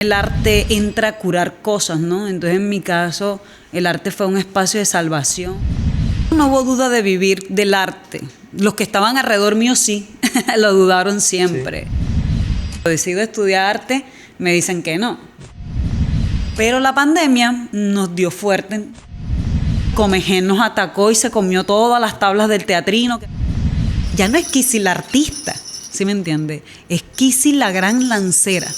El arte entra a curar cosas, ¿no? Entonces, en mi caso, el arte fue un espacio de salvación. No hubo duda de vivir del arte. Los que estaban alrededor mío sí, lo dudaron siempre. Sí. Decido estudiar arte, me dicen que no. Pero la pandemia nos dio fuerte. Comején nos atacó y se comió todas las tablas del teatrino. Ya no es Kissy la artista, ¿sí me entiende? Es Kissy la gran lancera.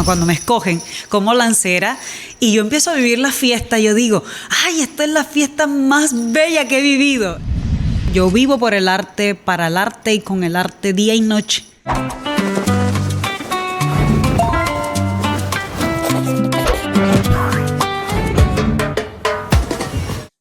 Cuando me escogen como lancera y yo empiezo a vivir la fiesta, yo digo, ¡ay, esta es la fiesta más bella que he vivido! Yo vivo por el arte, para el arte y con el arte día y noche.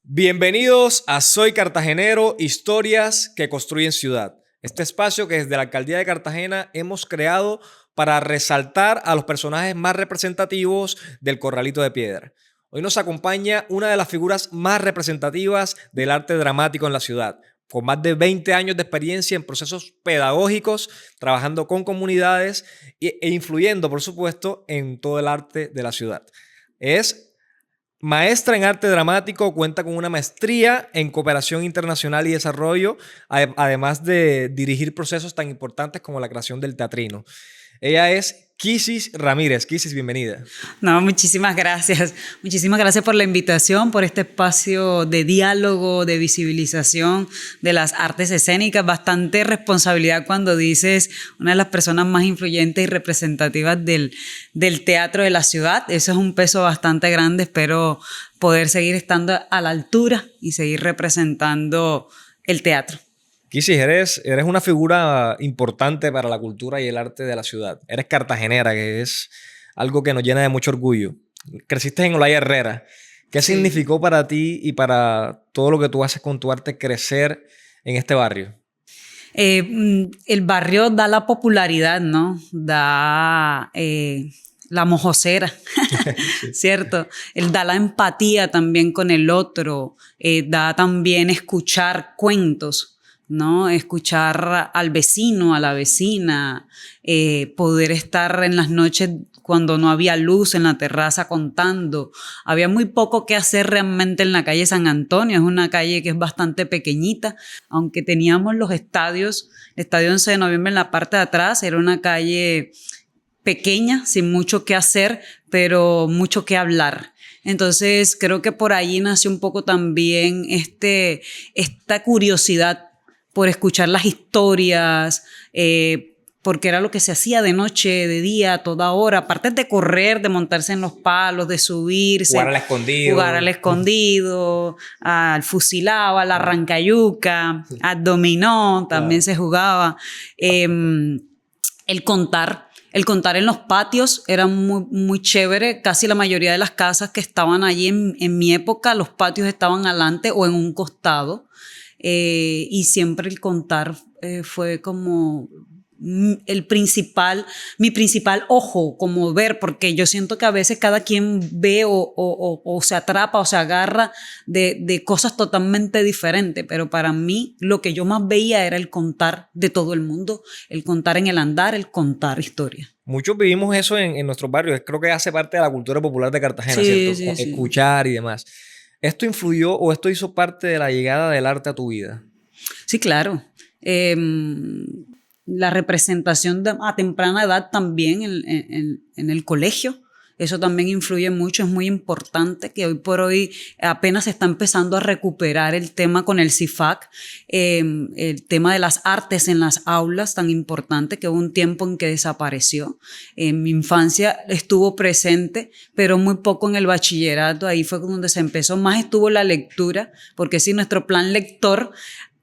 Bienvenidos a Soy Cartagenero, historias que construyen ciudad. Este espacio que desde la Alcaldía de Cartagena hemos creado para resaltar a los personajes más representativos del Corralito de Piedra. Hoy nos acompaña una de las figuras más representativas del arte dramático en la ciudad, con más de 20 años de experiencia en procesos pedagógicos, trabajando con comunidades e influyendo, por supuesto, en todo el arte de la ciudad. Es maestra en arte dramático, cuenta con una maestría en cooperación internacional y desarrollo, además de dirigir procesos tan importantes como la creación del teatrino. Ella es Kissy Ramírez. Kissy, bienvenida. No, muchísimas gracias. Muchísimas gracias por la invitación, por este espacio de diálogo, de visibilización de las artes escénicas. Bastante responsabilidad cuando dices una de las personas más influyentes y representativas del teatro de la ciudad. Eso es un peso bastante grande. Espero poder seguir estando a la altura y seguir representando el teatro. Kissy, eres una figura importante para la cultura y el arte de la ciudad. Eres cartagenera, que es algo que nos llena de mucho orgullo. Creciste en Olaya Herrera. ¿Qué significó para ti y para todo lo que tú haces con tu arte crecer en este barrio? El barrio da la popularidad, ¿no? Da la mojosera, sí. ¿Cierto? Él da la empatía también con el otro, da también escuchar cuentos, ¿no? Escuchar al vecino, a la vecina, poder estar en las noches cuando no había luz en la terraza contando. Había muy poco que hacer realmente en la calle San Antonio. Es una calle que es bastante pequeñita, aunque teníamos los estadios. El estadio 11 de noviembre en la parte de atrás era una calle pequeña, sin mucho que hacer, pero mucho que hablar. Entonces creo que por allí nació un poco también esta curiosidad por escuchar las historias, porque era lo que se hacía de noche, de día, a toda hora, aparte de correr, de montarse en los palos, de subirse, jugar al escondido, al fusilado, al arrancayuca, al dominó, también se jugaba. El contar en los patios era muy, muy chévere. Casi la mayoría de las casas que estaban allí en mi época, los patios estaban adelante o en un costado. Y siempre el contar fue como mi principal ojo, como ver, porque yo siento que a veces cada quien ve o se atrapa o se agarra de cosas totalmente diferentes, pero para mí lo que yo más veía era el contar de todo el mundo, el contar en el andar, el contar historias. Muchos vivimos eso en nuestros barrios. Creo que hace parte de la cultura popular de Cartagena, sí, ¿cierto? Sí, escuchar y demás. ¿Esto influyó o esto hizo parte de la llegada del arte a tu vida? Sí, claro. La representación a temprana edad también en el colegio, eso también influye mucho, es muy importante que hoy por hoy apenas se está empezando a recuperar el tema con el CIFAC, el tema de las artes en las aulas, tan importante que hubo un tiempo en que desapareció. En mi infancia estuvo presente, pero muy poco en el bachillerato, ahí fue donde se empezó, más estuvo la lectura, porque sí, nuestro plan lector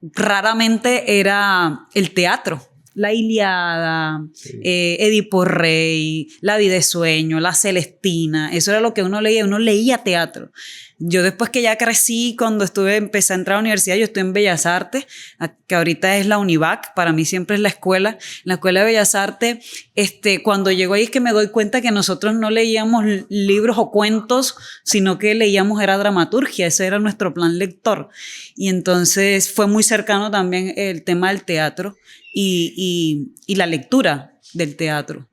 raramente era el teatro. La Ilíada, sí. Edipo Rey, La vida de sueño, La Celestina, eso era lo que uno leía teatro. Yo después que ya crecí, cuando empecé a entrar a la universidad, yo estoy en Bellas Artes, que ahorita es la Univac, para mí siempre es la escuela de Bellas Artes. Cuando llego ahí es que me doy cuenta que nosotros no leíamos libros o cuentos, sino que leíamos era dramaturgia, ese era nuestro plan lector. Y entonces fue muy cercano también el tema del teatro y la lectura del teatro.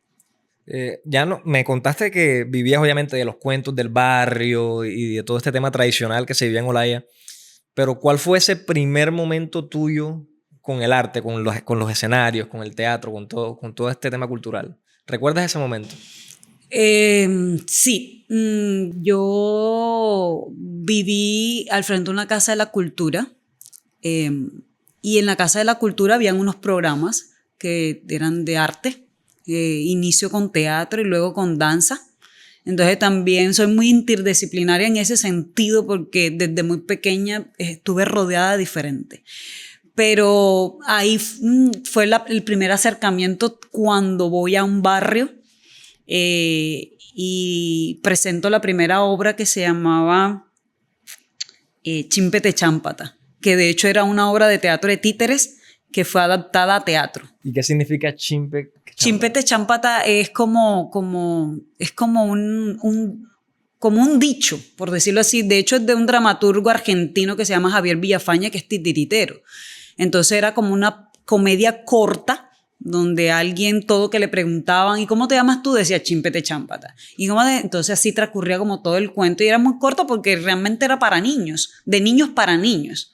Ya no, me contaste que vivías obviamente de los cuentos del barrio y de todo este tema tradicional que se vivía en Olaya, pero ¿cuál fue ese primer momento tuyo con el arte, con los escenarios, con el teatro, con todo este tema cultural? ¿Recuerdas ese momento? Sí, yo viví al frente de una casa de la cultura eh, y en la casa de la cultura habían unos programas que eran de arte, inicio con teatro y luego con danza. Entonces también soy muy interdisciplinaria en ese sentido porque desde muy pequeña estuve rodeada de diferentes. Pero ahí fue el primer acercamiento cuando voy a un barrio y presento la primera obra que se llamaba Chimpete Chámpata, que de hecho era una obra de teatro de títeres que fue adaptada a teatro. ¿Y qué significa Chimpete Chámpata? Chimpete Chámpata es como un dicho, por decirlo así. De hecho, es de un dramaturgo argentino que se llama Javier Villafañe, que es titiritero. Entonces era como una comedia corta donde alguien, todo que le preguntaban, ¿y cómo te llamas tú? Decía Chimpete Chámpata. Entonces así transcurría como todo el cuento y era muy corto porque realmente era para niños, de niños para niños.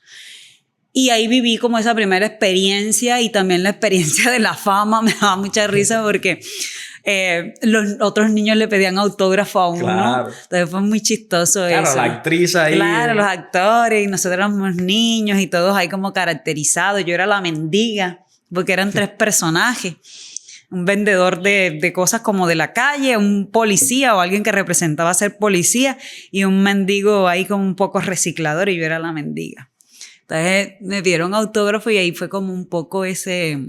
Y ahí viví como esa primera experiencia y también la experiencia de la fama. Me daba mucha risa porque los otros niños le pedían autógrafo a uno. Claro. Entonces fue muy chistoso eso. Claro, la actriz ahí. Claro, los actores y nosotros éramos niños y todos ahí como caracterizados. Yo era la mendiga porque eran 3 personajes. Un vendedor de cosas como de la calle, un policía o alguien que representaba ser policía y un mendigo ahí como un poco reciclador y yo era la mendiga. Entonces me dieron autógrafo y ahí fue como un poco ese...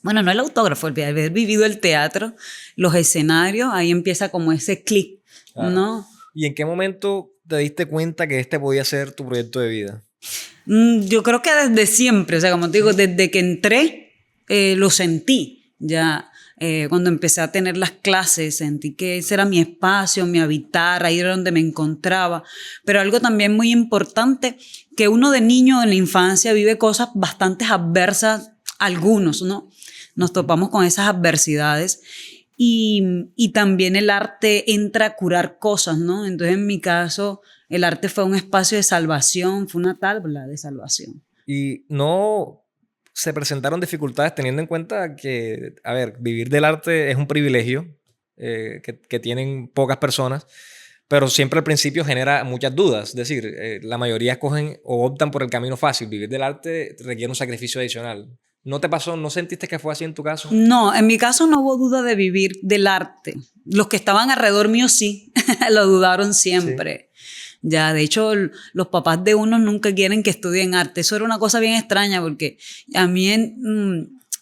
Bueno, no el autógrafo, el haber vivido el teatro, los escenarios, ahí empieza como ese clic, ¿no? ¿Y en qué momento te diste cuenta que este podía ser tu proyecto de vida? Yo creo que desde siempre, o sea, como te digo, desde que entré lo sentí. Ya cuando empecé a tener las clases sentí que ese era mi espacio, mi habitar, ahí era donde me encontraba. Pero algo también muy importante, que uno de niño en la infancia vive cosas bastante adversas, algunos, ¿no? Nos topamos con esas adversidades y también el arte entra a curar cosas, ¿no? Entonces en mi caso el arte fue un espacio de salvación, fue una tabla de salvación. Y no se presentaron dificultades teniendo en cuenta que, a ver, vivir del arte es un privilegio que tienen pocas personas, pero siempre al principio genera muchas dudas. Es decir, la mayoría escogen o optan por el camino fácil. Vivir del arte requiere un sacrificio adicional. ¿No te pasó? ¿No sentiste que fue así en tu caso? No, en mi caso no hubo duda de vivir del arte. Los que estaban alrededor mío sí, lo dudaron siempre. Sí. Ya, de hecho, los papás de uno nunca quieren que estudien arte. Eso era una cosa bien extraña porque a mí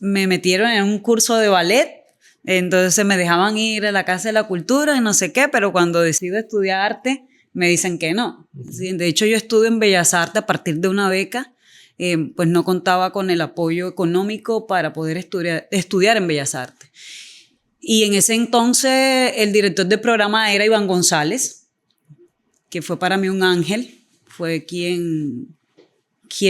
me metieron en un curso de ballet, entonces me dejaban ir a la Casa de la Cultura y no sé qué, pero cuando decido estudiar arte me dicen que no. Sí, de hecho, yo estudio en Bellas Artes a partir de una beca. Pues no contaba con el apoyo económico para poder estudiar en Bellas Artes. Y en ese entonces el director del programa era Iván González, que fue para mí un ángel, fue quien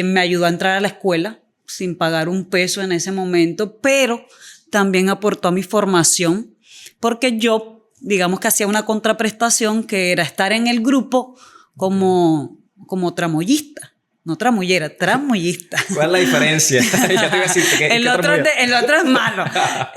me ayudó a entrar a la escuela sin pagar un peso en ese momento, pero también aportó a mi formación, porque yo, digamos que hacía una contraprestación que era estar en el grupo como tramoyista. No tramullera, tramoyista. ¿Cuál es la diferencia? Ya te iba a decir el otro es malo.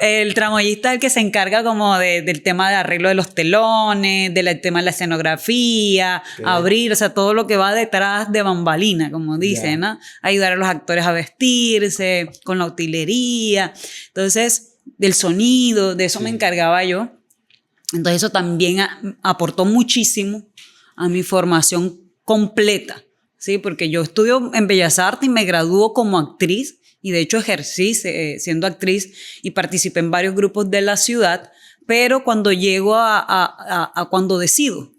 El tramoyista es el que se encarga como del tema de arreglo de los telones, del tema de la escenografía, abrir, o sea, todo lo que va detrás de bambalina, como dicen, ¿no? Ayudar a los actores a vestirse, con la utilería. Entonces, del sonido, de eso me encargaba yo. Entonces, eso también aportó muchísimo a mi formación completa. Sí, porque yo estudio en Bellas Artes y me graduó como actriz y de hecho ejercí siendo actriz y participé en varios grupos de la ciudad, pero cuando llego cuando decido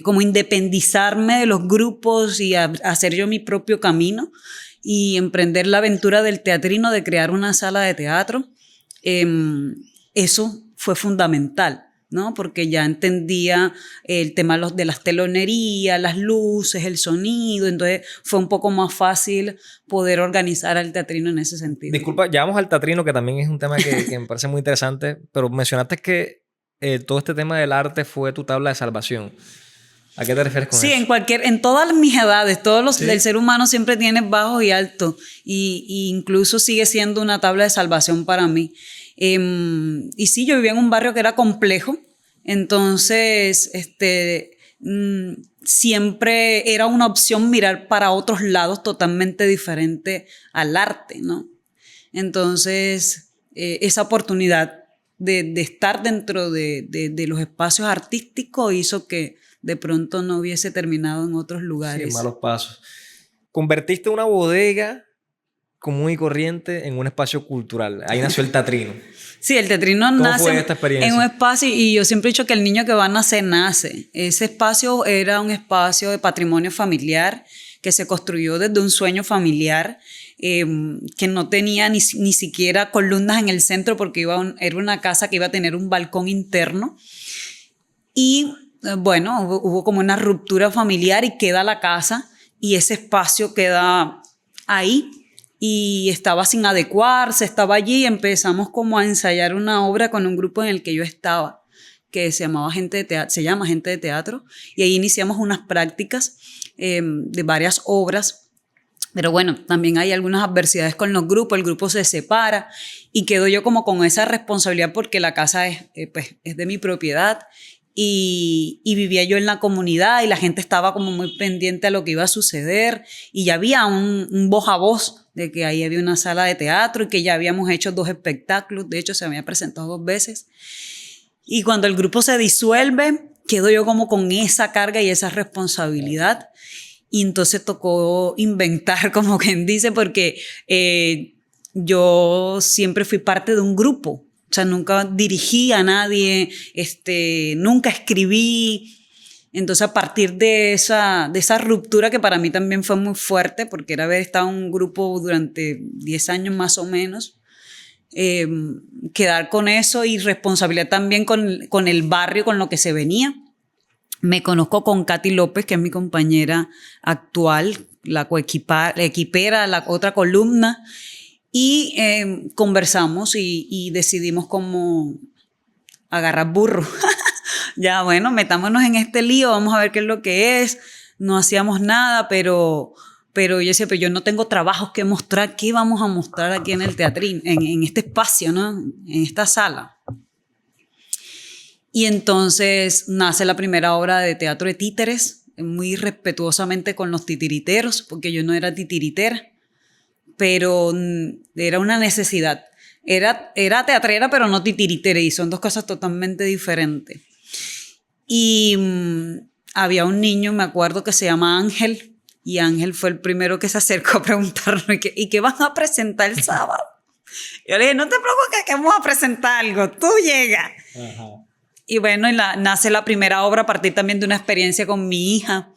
como independizarme de los grupos y hacer yo mi propio camino y emprender la aventura del teatrino de crear una sala de teatro, eso fue fundamental, ¿no? Porque ya entendía el tema de las telonerías, las luces, el sonido, entonces fue un poco más fácil poder organizar al teatrino en ese sentido. Disculpa, ya vamos al teatrino, que también es un tema que me parece muy interesante, pero mencionaste que todo este tema del arte fue tu tabla de salvación. ¿A qué te refieres con eso? Sí, en todas mis edades, ¿Sí? el ser humano siempre tiene bajos y altos, y incluso sigue siendo una tabla de salvación para mí. Y sí, yo vivía en un barrio que era complejo, entonces siempre era una opción mirar para otros lados totalmente diferente al arte, ¿no? Entonces, esa oportunidad de estar dentro de los espacios artísticos hizo que de pronto no hubiese terminado en otros lugares. Sí, malos pasos. Convertiste una bodega común y corriente en un espacio cultural. Ahí nació el teatrino. Sí, el teatrino ¿Cómo nace fue esta experiencia? en un espacio, y yo siempre he dicho que el niño que va a nacer, nace. Ese espacio era un espacio de patrimonio familiar que se construyó desde un sueño familiar, que no tenía ni siquiera columnas en el centro porque era una casa que iba a tener un balcón interno. Y bueno, hubo como una ruptura familiar y queda la casa y ese espacio queda ahí. Y estaba sin adecuarse, estaba allí y empezamos como a ensayar una obra con un grupo en el que yo estaba, que se llama Gente de Teatro, y ahí iniciamos unas prácticas de varias obras. Pero bueno, también hay algunas adversidades con los grupos, el grupo se separa y quedo yo como con esa responsabilidad porque la casa es de mi propiedad. Y vivía yo en la comunidad y la gente estaba como muy pendiente a lo que iba a suceder, y ya había un voz a voz de que ahí había una sala de teatro y que ya habíamos hecho 2 espectáculos, de hecho se había presentado 2 veces. Y cuando el grupo se disuelve, quedo yo como con esa carga y esa responsabilidad, y entonces tocó inventar, como quien dice, porque yo siempre fui parte de un grupo. O sea, nunca dirigí a nadie, nunca escribí. Entonces, a partir de esa ruptura, que para mí también fue muy fuerte, porque era haber estado en un grupo durante 10 años más o menos, quedar con eso y responsabilidad también con el barrio, con lo que se venía. Me conozco con Katy López, que es mi compañera actual, la equipera, la otra columna, y conversamos y decidimos cómo agarrar burro. Ya, bueno, metámonos en este lío, vamos a ver qué es lo que es. No hacíamos nada, pero yo decía, pero yo no tengo trabajos que mostrar. ¿Qué vamos a mostrar aquí en el teatrín, en este espacio, ¿no? En esta sala? Y entonces nace la primera obra de teatro de títeres, muy respetuosamente con los titiriteros, porque yo no era titiritera, pero era una necesidad. Era teatrera, pero no titiritera, y son 2 cosas totalmente diferentes. Y había un niño, me acuerdo, que se llama Ángel, y Ángel fue el primero que se acercó a preguntarme, ¿y qué van a presentar el sábado? Yo le dije, no te preocupes, que vamos a presentar algo, tú llega. Ajá. Y bueno, nace la primera obra a partir también de una experiencia con mi hija.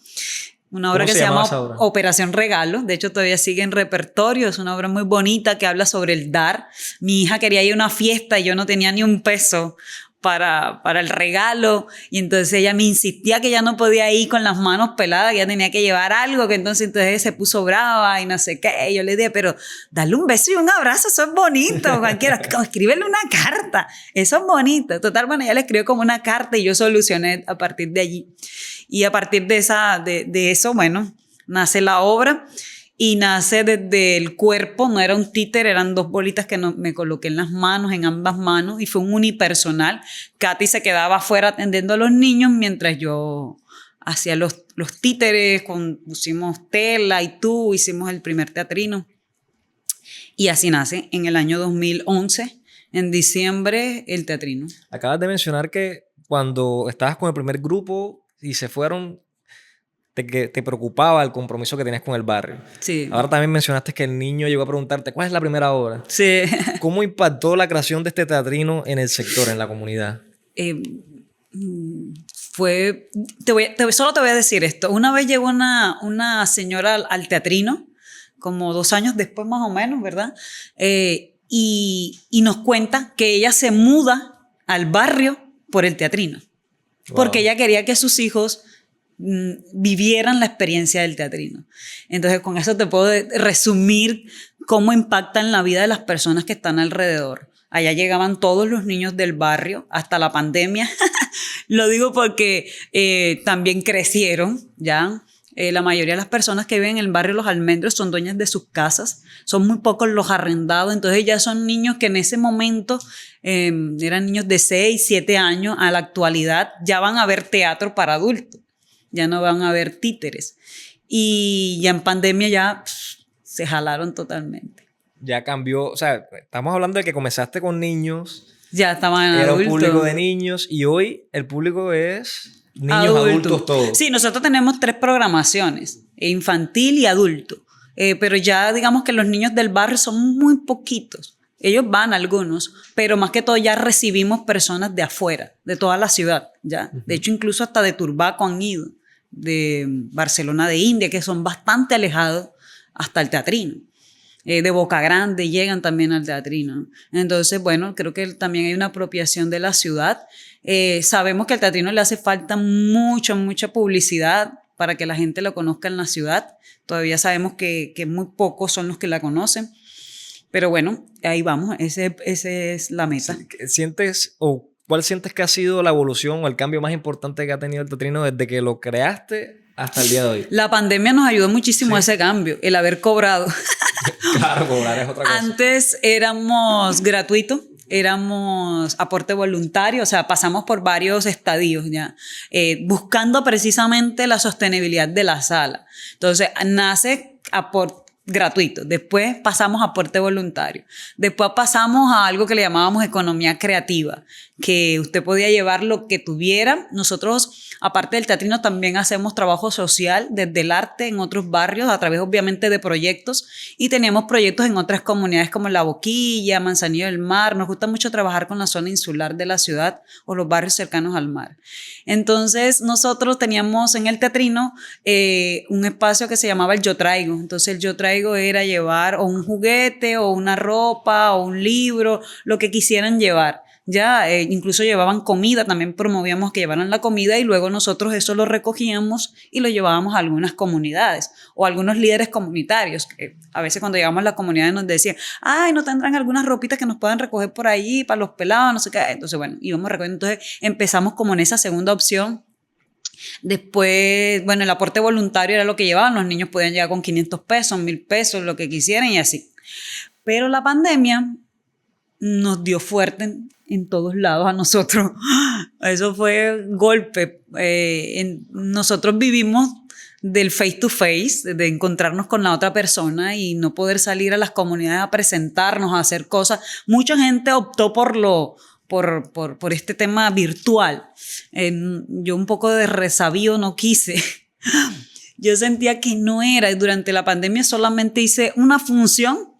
Una obra que se llama Operación Regalo. De hecho, todavía sigue en repertorio. Es una obra muy bonita que habla sobre el dar. Mi hija quería ir a una fiesta y yo no tenía ni un peso para el regalo. Y entonces ella me insistía que ya no podía ir con las manos peladas, que ya tenía que llevar algo, que entonces se puso brava y no sé qué. Y yo le dije, pero dale un beso y un abrazo, eso es bonito. Cualquiera, escríbele una carta, eso es bonito. Total, bueno, ella le escribió como una carta y yo solucioné a partir de allí. Y a partir de eso, bueno, nace la obra y nace desde el cuerpo. No era un títer, eran 2 bolitas que me coloqué en las manos, en ambas manos, y fue un unipersonal. Katy se quedaba afuera atendiendo a los niños mientras yo hacía los títeres, pusimos tela y hicimos el primer teatrino. Y así nace en el año 2011, en diciembre, el teatrino. Acabas de mencionar que cuando estabas con el primer grupo y se fueron, te preocupaba el compromiso que tenías con el barrio. Sí. Ahora también mencionaste que el niño llegó a preguntarte, ¿cuál es la primera obra? Sí. ¿Cómo impactó la creación de este teatrino en el sector, en la comunidad? Solo te voy a decir esto. Una vez llegó una señora al teatrino, como 2 años después más o menos, ¿verdad? Y nos cuenta que ella se muda al barrio por el teatrino. Wow. Porque ella quería que sus hijos vivieran la experiencia del teatrino. Entonces, con eso te puedo resumir cómo impacta en la vida de las personas que están alrededor. Allá llegaban todos los niños del barrio hasta la pandemia. Lo digo porque también crecieron, ¿ya? La mayoría de las personas que viven en el barrio Los Almendros son dueñas de sus casas, son muy pocos los arrendados, entonces ya son niños que en ese momento eran niños de 6, 7 años, a la actualidad ya van a ver teatro para adultos, ya no van a ver títeres. Y ya en pandemia ya se jalaron totalmente. Ya cambió, o sea, estamos hablando de que comenzaste con niños. Ya estaban Era adultos. un público de niños y hoy el público es niños, adultos todos. Sí, nosotros tenemos 3 programaciones, infantil y adulto. Pero ya digamos que los niños del barrio son muy poquitos. Ellos van algunos, pero más que todo ya recibimos personas de afuera, de toda la ciudad, ¿ya? De hecho, incluso hasta de Turbaco han ido, de Barcelona de India, que son bastante alejados, hasta el Teatrino. De Boca Grande llegan también al Teatrino. Entonces, bueno, creo que también hay una apropiación de la ciudad. Sabemos que al Teatrino le hace falta mucha publicidad para que la gente lo conozca en la ciudad. Todavía sabemos que muy pocos son los que la conocen. Pero bueno, ahí vamos, esa es la meta. ¿Sientes o cuál sientes que ha sido la evolución o el cambio más importante que ha tenido el Teatrino desde que lo creaste hasta el día de hoy? La pandemia nos ayudó muchísimo a ese cambio, el haber cobrado. Claro, cobrar es otra cosa. Antes éramos gratuitos, éramos aporte voluntario, o sea, pasamos por varios estadios ya, buscando precisamente la sostenibilidad de la sala. Entonces, nace aporte gratuito, después pasamos a aporte voluntario, después pasamos a algo que le llamábamos economía creativa, que usted podía llevar lo que tuviera. Nosotros, aparte del Teatrino, también hacemos trabajo social desde el arte en otros barrios, a través obviamente de proyectos, y teníamos proyectos en otras comunidades como La Boquilla, Manzanillo del Mar. Nos gusta mucho trabajar con la zona insular de la ciudad o los barrios cercanos al mar. Entonces nosotros teníamos en el Teatrino un espacio que se llamaba el Yo Traigo. Entonces el Yo Traigo era llevar o un juguete o una ropa o un libro, lo que quisieran llevar. Ya incluso llevaban comida, también promovíamos que llevaran la comida y luego nosotros eso lo recogíamos y lo llevábamos a algunas comunidades o a algunos líderes comunitarios, que a veces cuando llegamos a las comunidades nos decían, ay, ¿no tendrán algunas ropitas que nos puedan recoger por ahí para los pelados? No sé qué. Entonces, bueno, íbamos recogiendo. Entonces empezamos como en esa segunda opción. Después, bueno, el aporte voluntario era lo que llevaban, los niños podían llegar con 500 pesos, 1,000 pesos, lo que quisieran y así. Pero la pandemia nos dio fuerte en todos lados a nosotros. Eso fue golpe. Nosotros vivimos del face to face, de encontrarnos con la otra persona y no poder salir a las comunidades a presentarnos, a hacer cosas. Mucha gente optó por este tema virtual. Yo un poco de resabido no quise. Yo sentía que no era. Y durante la pandemia solamente hice una función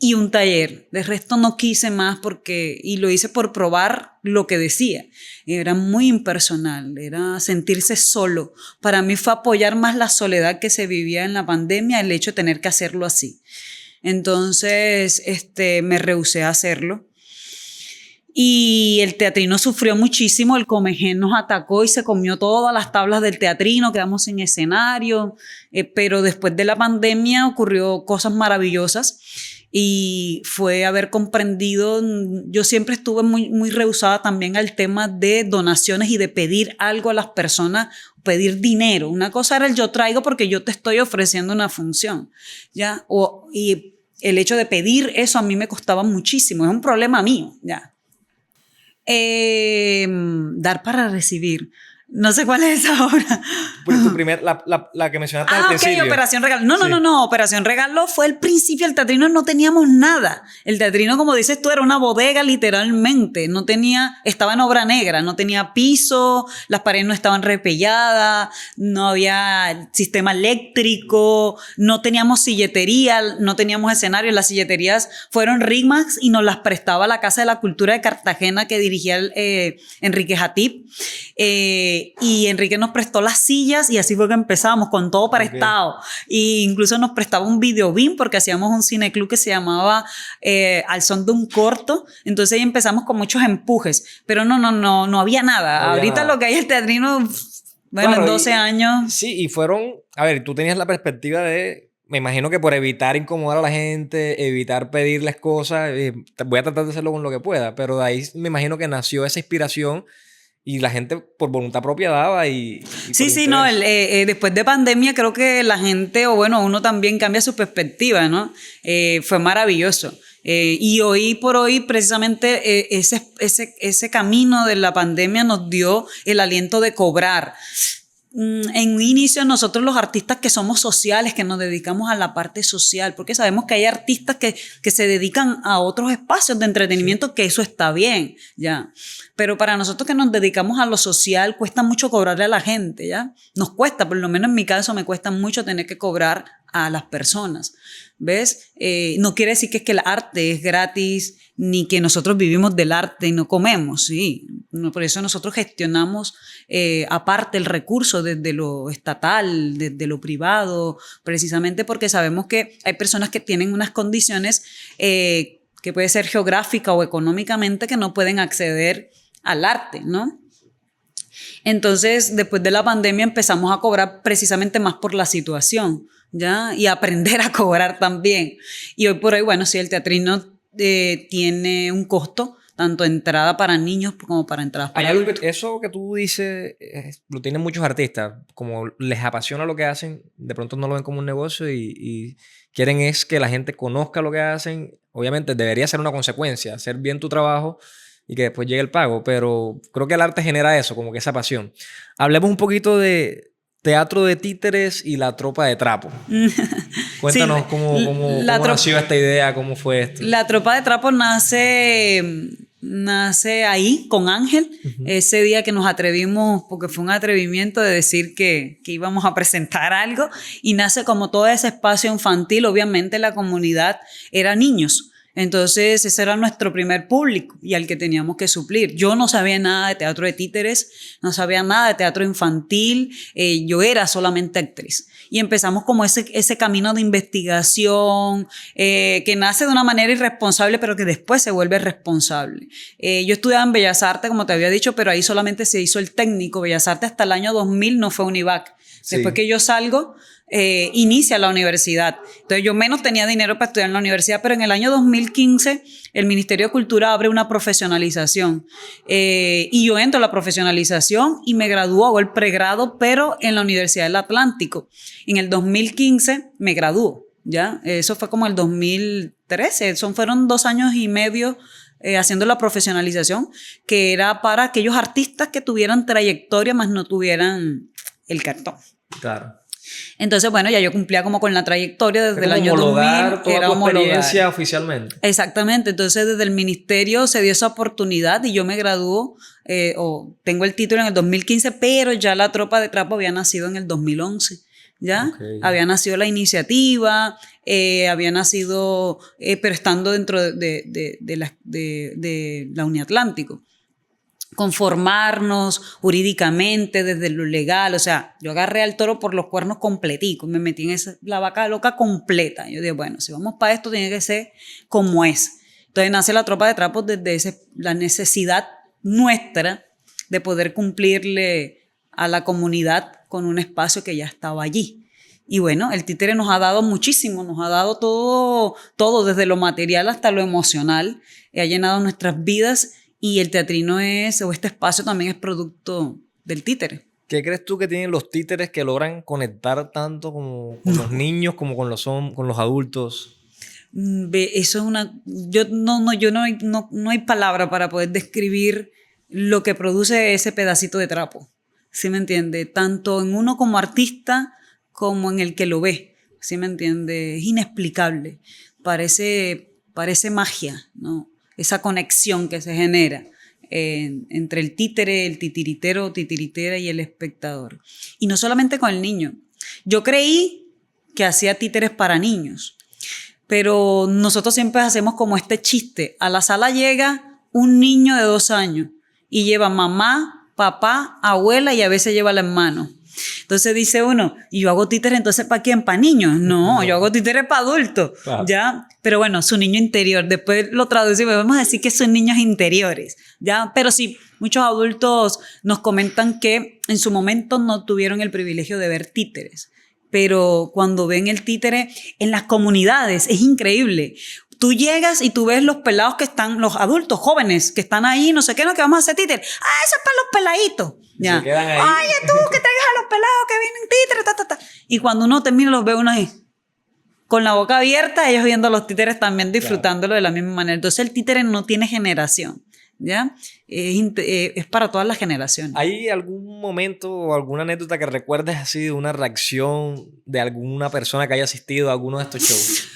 y un taller. De resto no quise más y lo hice por probar lo que decía. Era muy impersonal, era sentirse solo. Para mí fue apoyar más la soledad que se vivía en la pandemia, el hecho de tener que hacerlo así. Entonces, me rehusé a hacerlo. Y el Teatrino sufrió muchísimo, el Comején nos atacó y se comió todas las tablas del Teatrino, quedamos sin escenario, pero después de la pandemia ocurrió cosas maravillosas y fue haber comprendido. Yo siempre estuve muy rehusada también al tema de donaciones y de pedir algo a las personas, pedir dinero. Una cosa era el yo traigo porque yo te estoy ofreciendo una función, ¿ya? Y el hecho de pedir eso a mí me costaba muchísimo, es un problema mío, ¿ya? Dar para recibir. No sé cuál es esa obra. Pues tu la que mencionaste al principio. Ok, Operación Regalo. No. Operación Regalo fue el principio. El Teatrino no teníamos nada. El Teatrino, como dices tú, era una bodega literalmente. Estaba en obra negra. No tenía piso, las paredes no estaban repelladas, no había sistema eléctrico, no teníamos silletería, no teníamos escenario. Las silleterías fueron Rigmax y nos las prestaba la Casa de la Cultura de Cartagena que dirigía Enrique Jatip. Y Enrique nos prestó las sillas y así fue que empezamos con todo prestado. E incluso nos prestaba un videobeam porque hacíamos un cineclub que se llamaba Al Son de un Corto. Entonces ahí empezamos con muchos empujes, pero no había nada. No había ahorita nada. Lo que hay es el Teatrino, bueno, claro, en 12 años. Sí, y fueron, a ver, tú tenías la perspectiva de me imagino que por evitar incomodar a la gente, evitar pedirles cosas, voy a tratar de hacerlo con lo que pueda, pero de ahí me imagino que nació esa inspiración y la gente por voluntad propia daba y Sí, por sí, no, interés. después de pandemia creo que la gente, o bueno, uno también cambia su perspectiva, ¿no? Fue maravilloso. Y hoy por hoy, precisamente, ese camino de la pandemia nos dio el aliento de cobrar. En un inicio nosotros los artistas que somos sociales, que nos dedicamos a la parte social, porque sabemos que hay artistas que se dedican a otros espacios de entretenimiento, sí, que eso está bien, ¿ya? Pero para nosotros que nos dedicamos a lo social cuesta mucho cobrarle a la gente, ¿ya? Nos cuesta, por lo menos en mi caso me cuesta mucho tener que cobrar a las personas, ¿ves? No quiere decir que es que el arte es gratis, ni que nosotros vivimos del arte y no comemos, sí. No, por eso nosotros gestionamos aparte el recurso desde lo estatal, desde lo privado, precisamente porque sabemos que hay personas que tienen unas condiciones que puede ser geográfica o económicamente que no pueden acceder al arte, ¿no? Entonces, después de la pandemia empezamos a cobrar precisamente más por la situación, ¿ya? Y aprender a cobrar también. Y hoy por hoy, bueno, sí, el teatrino tiene un costo, tanto entrada para niños como para entradas para adultos. Eso que tú dices lo tienen muchos artistas, como les apasiona lo que hacen, de pronto no lo ven como un negocio y quieren es que la gente conozca lo que hacen. Obviamente debería ser una consecuencia, hacer bien tu trabajo y que después llegue el pago, pero creo que el arte genera eso, como que esa pasión. Hablemos un poquito de Teatro de Títeres y La Tropa de Trapo. Cuéntanos, sí, cómo nació esta idea, cómo fue esto. La Tropa de Trapo nace ahí con Ángel, ese día que nos atrevimos, porque fue un atrevimiento de decir que íbamos a presentar algo, y nace como todo ese espacio infantil. Obviamente la comunidad era niños. Entonces ese era nuestro primer público y al que teníamos que suplir. Yo no sabía nada de teatro de títeres, no sabía nada de teatro infantil, yo era solamente actriz. Y empezamos como ese camino de investigación que nace de una manera irresponsable, pero que después se vuelve responsable. Yo estudiaba en Bellas Artes, como te había dicho, pero ahí solamente se hizo el técnico. Bellas Artes hasta el año 2000 no fue Univac. Sí. Después que yo salgo, inicia la universidad. Entonces yo menos tenía dinero para estudiar en la universidad, pero en el año 2015 el Ministerio de Cultura abre una profesionalización y yo entro a la profesionalización y me gradúo, hago el pregrado, pero en la Universidad del Atlántico. En el 2015 me gradúo, ¿ya? Eso fue como el 2013, fueron 2 años y medio haciendo la profesionalización, que era para aquellos artistas que tuvieran trayectoria, más no tuvieran el cartón. Claro. Entonces, bueno, ya yo cumplía como con la trayectoria desde el año 2000. Toda era tu experiencia oficialmente. Exactamente. Entonces, desde el ministerio se dio esa oportunidad y yo me gradúo, tengo el título en el 2015, pero ya la Tropa de Trapo había nacido en el 2011. ¿Ya? Okay. Había nacido la iniciativa, había nacido, pero estando dentro de la Uniatlántico. Conformarnos jurídicamente desde lo legal, o sea, yo agarré al toro por los cuernos completicos, me metí en la vaca loca completa. Yo dije, bueno, si vamos para esto tiene que ser como es. Entonces nace la Tropa de Trapos desde la necesidad nuestra de poder cumplirle a la comunidad con un espacio que ya estaba allí. Y bueno, el títere nos ha dado muchísimo, nos ha dado todo desde lo material hasta lo emocional, ha llenado nuestras vidas. Y el teatrino o este espacio también es producto del títere. ¿Qué crees tú que tienen los títeres que logran conectar tanto como con los niños como con los adultos? Eso es no hay palabra para poder describir lo que produce ese pedacito de trapo. ¿Sí me entiende? Tanto en uno como artista como en el que lo ve. ¿Sí me entiende? Es inexplicable. Parece magia, ¿no? Esa conexión que se genera entre el títere, el titiritero, titiritera y el espectador. Y no solamente con el niño. Yo creí que hacía títeres para niños, pero nosotros siempre hacemos como este chiste. A la sala llega un niño de 2 años y lleva mamá, papá, abuela y a veces lleva al hermano. Entonces dice uno, ¿y yo hago títeres entonces para quién? ¿Para niños? No, yo hago títeres para adultos, claro. ¿Ya? Pero bueno, su niño interior, después lo traducimos, vamos a decir que son niños interiores, ¿ya? Pero sí, muchos adultos nos comentan que en su momento no tuvieron el privilegio de ver títeres, pero cuando ven el títere en las comunidades es increíble. Tú llegas y tú ves los pelados que están, los adultos jóvenes que están ahí, no sé qué, no, que vamos a hacer títere. Eso es para los peladitos. Ya. Se quedan ahí. Oye, tú que traigas a los pelados que vienen títere, ta, ta, ta. Y cuando uno termina los ve uno ahí con la boca abierta, ellos viendo los títeres también disfrutándolo de la misma manera. Entonces el títere no tiene generación, ¿ya? Es para todas las generaciones. ¿Hay algún momento o alguna anécdota que recuerdes así de una reacción de alguna persona que haya asistido a alguno de estos shows?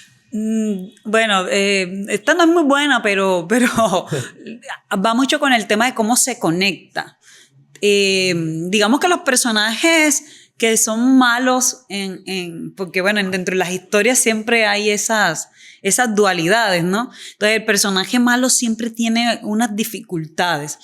Bueno, esta no es muy buena, pero va mucho con el tema de cómo se conecta. Digamos que los personajes que son malos porque bueno, dentro de las historias siempre hay esas dualidades, ¿no? Entonces el personaje malo siempre tiene unas dificultades.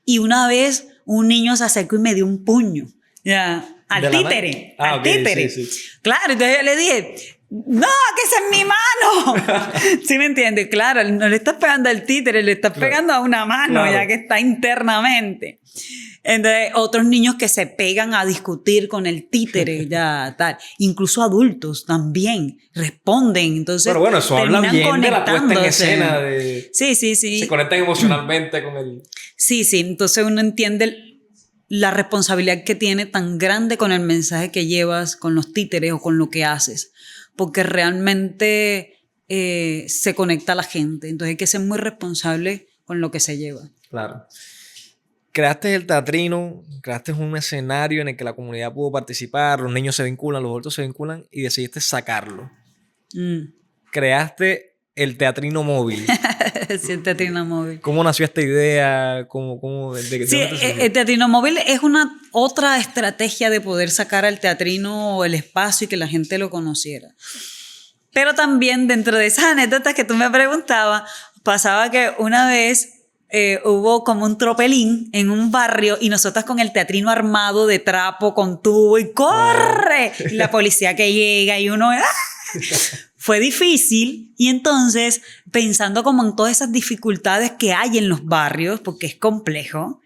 Y una vez un niño se acercó y me dio un puño, ya, al títere. Al títere. Sí. Claro, entonces yo le dije, no, que esa es mi mano. ¿Sí me entiendes? Claro, no le estás pegando al títere, le estás pegando a una mano, ya que está internamente. Entonces, otros niños que se pegan a discutir con el títere, ya tal. Incluso adultos también responden. Entonces, pero bueno, eso habla bien de la puesta en escena. Sí. Se conectan emocionalmente con el... Sí. Entonces uno entiende la responsabilidad que tiene tan grande con el mensaje que llevas, con los títeres o con lo que haces. Porque realmente se conecta a la gente. Entonces hay que ser muy responsable con lo que se lleva. Claro. Creaste el teatrino, creaste un escenario en el que la comunidad pudo participar, los niños se vinculan, los adultos se vinculan y decidiste sacarlo. Creaste el teatrino móvil. Sí, el teatrino móvil. ¿Cómo nació esta idea? Sí, el teatrino móvil es una otra estrategia de poder sacar al teatrino o el espacio y que la gente lo conociera. Pero también dentro de esas anécdotas que tú me preguntabas, pasaba que una vez hubo como un tropelín en un barrio y nosotras con el teatrino armado de trapo, con tubo y ¡corre! Y la policía que llega y uno... ¡ah! Fue difícil y entonces pensando como en todas esas dificultades que hay en los barrios, porque es complejo,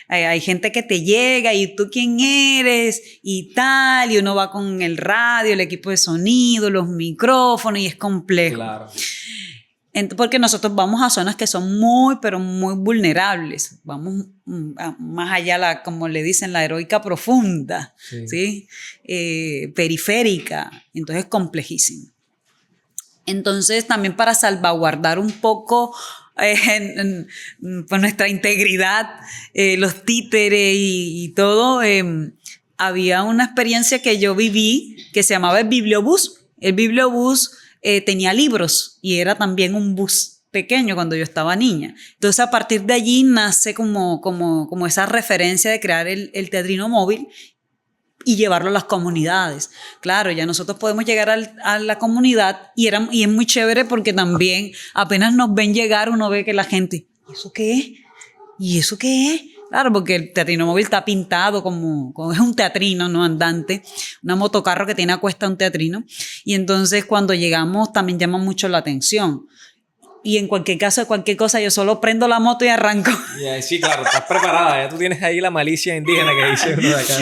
hay gente que te llega y tú quién eres y tal, y uno va con el radio, el equipo de sonido, los micrófonos y es complejo. Claro. Porque nosotros vamos a zonas que son muy, pero muy vulnerables. Vamos más allá, como le dicen, la heroica profunda, ¿sí? Periférica. Entonces es complejísimo. Entonces también para salvaguardar un poco pues nuestra integridad, los títeres y todo, había una experiencia que yo viví que se llamaba el bibliobús. El bibliobús tenía libros y era también un bus pequeño cuando yo estaba niña. Entonces a partir de allí nace como esa referencia de crear el teatrino móvil y llevarlo a las comunidades. Claro, ya nosotros podemos llegar a la comunidad y es muy chévere porque también apenas nos ven llegar uno ve que la gente, ¿y eso qué es? ¿Y eso qué es? Claro, porque el teatrino móvil está pintado como es un teatrino, ¿no? Andante, una motocarro que tiene a cuesta un teatrino. Y entonces cuando llegamos también llama mucho la atención. Y en cualquier caso, de cualquier cosa, yo solo prendo la moto y arranco. Sí, claro, estás preparada. Ya tú tienes ahí la malicia indígena que dice uno de acá.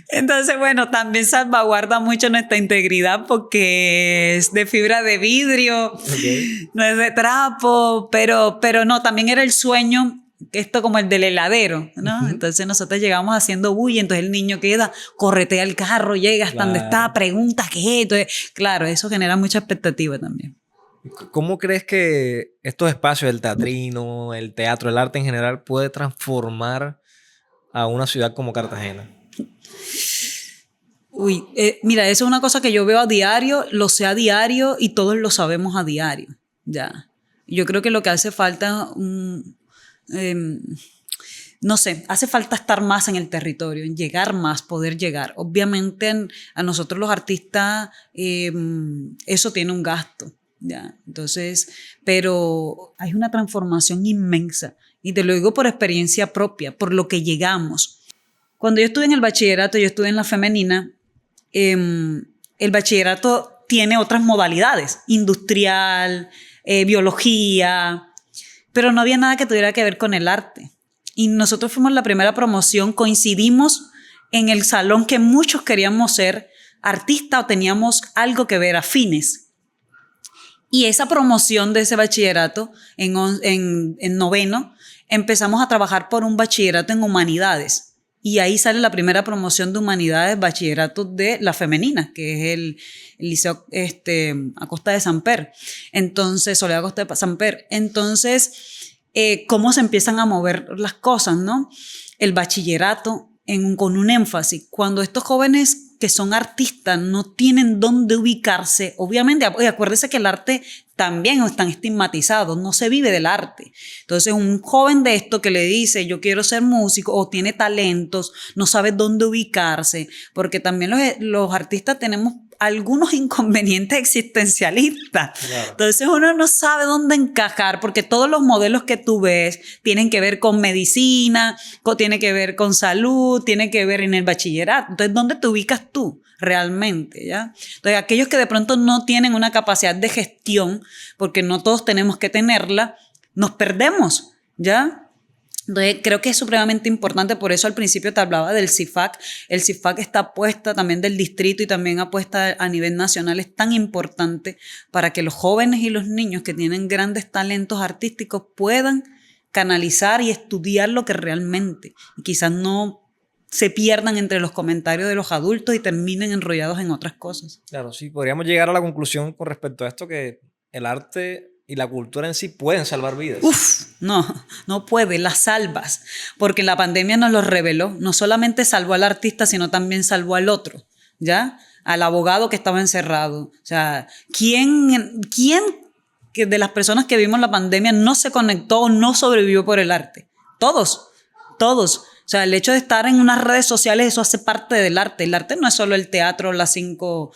Entonces, bueno, también salvaguarda mucho nuestra integridad porque es de fibra de vidrio, no es de trapo, pero no, también era el sueño, esto como el del heladero, ¿no? Entonces nosotros llegamos haciendo bulla, entonces el niño queda, corretea el carro, llega hasta donde está, pregunta qué es. Entonces, claro, eso genera mucha expectativa también. ¿Cómo crees que estos espacios, el teatrino, el teatro, el arte en general, puede transformar a una ciudad como Cartagena? Mira, eso es una cosa que yo veo a diario, lo sé a diario y todos lo sabemos a diario, ya. Yo creo que lo que hace falta no sé, hace falta estar más en el territorio, en llegar más, poder llegar. Obviamente a nosotros los artistas eso tiene un gasto, ¿ya? Entonces, pero hay una transformación inmensa y te lo digo por experiencia propia, por lo que llegamos. Cuando yo estuve en el bachillerato, yo estuve en la femenina, el bachillerato tiene otras modalidades, industrial, biología, pero no había nada que tuviera que ver con el arte. Y nosotros fuimos la primera promoción, coincidimos en el salón que muchos queríamos ser artista o teníamos algo que ver afines. Y esa promoción de ese bachillerato en noveno, empezamos a trabajar por un bachillerato en humanidades. Y ahí sale la primera promoción de humanidades, bachillerato de la femenina, que es el Liceo Acosta de Samper. Entonces, Soledad Acosta de Samper. Entonces, cómo se empiezan a mover las cosas, ¿no? El bachillerato con un énfasis. Cuando estos jóvenes que son artistas no tienen dónde ubicarse, obviamente, acuérdese que el arte también están estigmatizados, no se vive del arte. Entonces, un joven de esto que le dice, yo quiero ser músico, o tiene talentos, no sabe dónde ubicarse, porque también los artistas tenemos algunos inconvenientes existencialistas. Claro. Entonces uno no sabe dónde encajar, porque todos los modelos que tú ves tienen que ver con medicina, tiene que ver con salud, tiene que ver en el bachillerato. Entonces, ¿dónde te ubicas tú realmente? ¿Ya? Entonces, aquellos que de pronto no tienen una capacidad de gestión, porque no todos tenemos que tenerla, nos perdemos, ¿ya? Entonces, creo que es supremamente importante, por eso al principio te hablaba del CIFAC. El CIFAC está apuesta también del distrito y también apuesta a nivel nacional. Es tan importante para que los jóvenes y los niños que tienen grandes talentos artísticos puedan canalizar y estudiar lo que realmente, y quizás no se pierdan entre los comentarios de los adultos y terminen enrollados en otras cosas. Claro, sí, podríamos llegar a la conclusión con respecto a esto que el arte y la cultura en sí pueden salvar vidas. No puede, las salvas, porque la pandemia nos lo reveló. No solamente salvó al artista, sino también salvó al otro, ¿ya? Al abogado que estaba encerrado. O sea, ¿quién de las personas que vimos la pandemia no se conectó o no sobrevivió por el arte? Todos. O sea, el hecho de estar en unas redes sociales, eso hace parte del arte. El arte no es solo el teatro, las 5,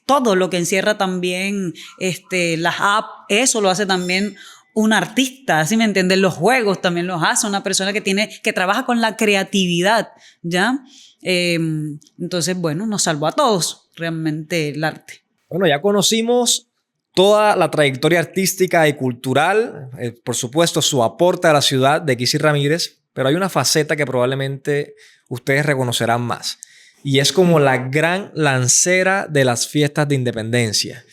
todo lo que encierra también las apps, eso lo hace también un artista, ¿sí me entiendes? Los juegos también los hace una persona que trabaja con la creatividad, ¿ya? Entonces, bueno, nos salvó a todos realmente el arte. Bueno, ya conocimos toda la trayectoria artística y cultural, por supuesto, su aporte a la ciudad de Kissy Ramírez. Pero hay una faceta que probablemente ustedes reconocerán más. Y es como la gran lancera de las fiestas de independencia.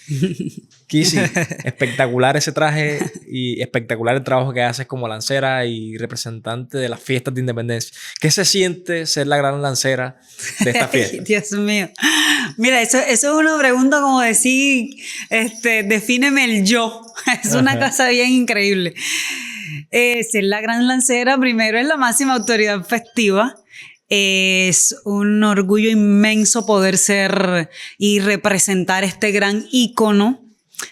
Kissy, espectacular ese traje y espectacular el trabajo que haces como lancera y representante de las fiestas de independencia. ¿Qué se siente ser la gran lancera de esta fiesta? Dios mío. Mira, eso es una pregunta como decir, defíneme el yo. Es una cosa bien increíble. Ser la gran lancera, primero, es la máxima autoridad festiva. Es un orgullo inmenso poder ser y representar este gran ícono,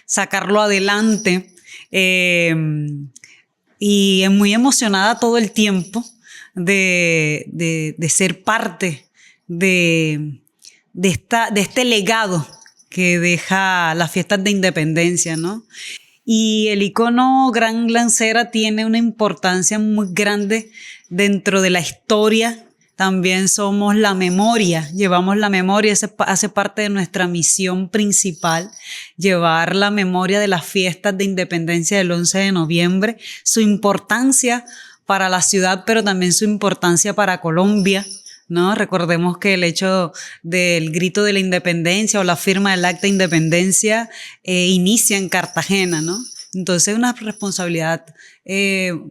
sacarlo adelante. Y es muy emocionada todo el tiempo de ser parte de este legado que deja las fiestas de independencia, ¿no? Y el icono Gran Lancera tiene una importancia muy grande dentro de la historia. También somos la memoria, llevamos la memoria, hace parte de nuestra misión principal, llevar la memoria de las fiestas de independencia del 11 de noviembre, su importancia para la ciudad, pero también su importancia para Colombia, ¿no? Recordemos que el hecho del grito de la independencia o la firma del acta de independencia inicia en Cartagena, ¿no? Entonces es una responsabilidad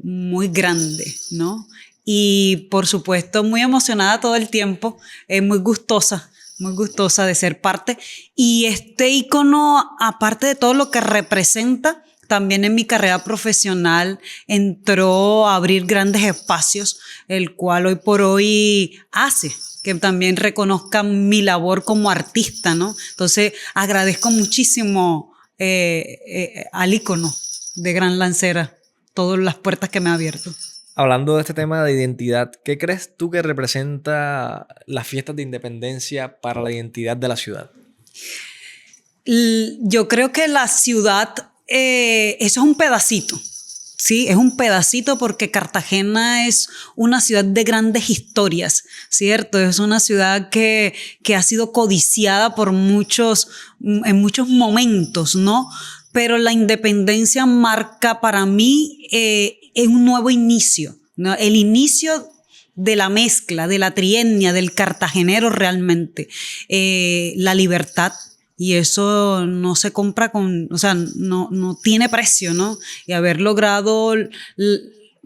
muy grande, ¿no? Y por supuesto muy emocionada todo el tiempo, muy gustosa de ser parte. Y este ícono, aparte de todo lo que representa, también en mi carrera profesional entró a abrir grandes espacios, el cual hoy por hoy hace que también reconozcan mi labor como artista, ¿no? Entonces agradezco muchísimo al ícono de Gran Lancera, todas las puertas que me ha abierto. Hablando de este tema de identidad, ¿qué crees tú que representa las fiestas de independencia para la identidad de la ciudad? Yo creo que la ciudad, eso es un pedacito, ¿sí? Es un pedacito porque Cartagena es una ciudad de grandes historias, ¿cierto? Es una ciudad que ha sido codiciada en muchos momentos, ¿no? Pero la independencia marca para mí un nuevo inicio, ¿no? El inicio de la mezcla, de la trietnia, del cartagenero realmente, la libertad. Y eso no se compra o sea, no tiene precio, ¿no? Y haber logrado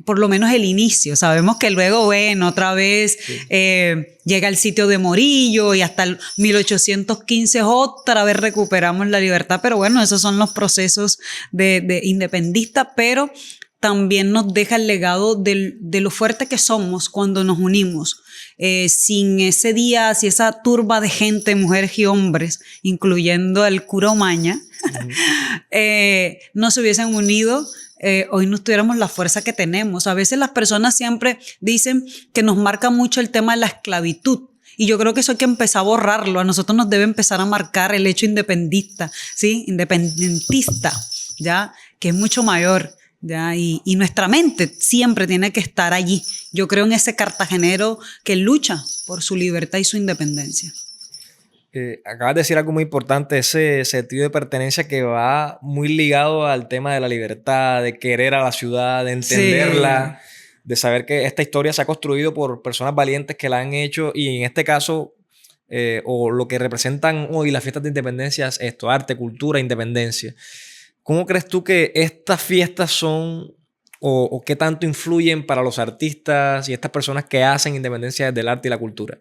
por lo menos el inicio. Sabemos que luego, bueno, otra vez llega el sitio de Morillo y hasta el 1815 otra vez recuperamos la libertad. Pero bueno, esos son los procesos de independistas, pero también nos deja el legado de lo fuerte que somos cuando nos unimos. Sin ese día, si esa turba de gente, mujeres y hombres, incluyendo al cura Omaña, no se hubiesen unido, hoy no tuviéramos la fuerza que tenemos. A veces las personas siempre dicen que nos marca mucho el tema de la esclavitud. Y yo creo que eso hay que empezar a borrarlo. A nosotros nos debe empezar a marcar el hecho independentista, ¿sí? Independentista, ¿ya? Que es mucho mayor. ¿Ya? Y nuestra mente siempre tiene que estar allí. Yo creo en ese cartagenero que lucha por su libertad y su independencia. Acabas de decir algo muy importante, ese sentido de pertenencia que va muy ligado al tema de la libertad, de querer a la ciudad, de entenderla, de saber que esta historia se ha construido por personas valientes que la han hecho, y en este caso, o lo que representan hoy las fiestas de independencia es esto: arte, cultura, independencia. ¿Cómo crees tú que estas fiestas son o qué tanto influyen para los artistas y estas personas que hacen independencia desde el arte y la cultura?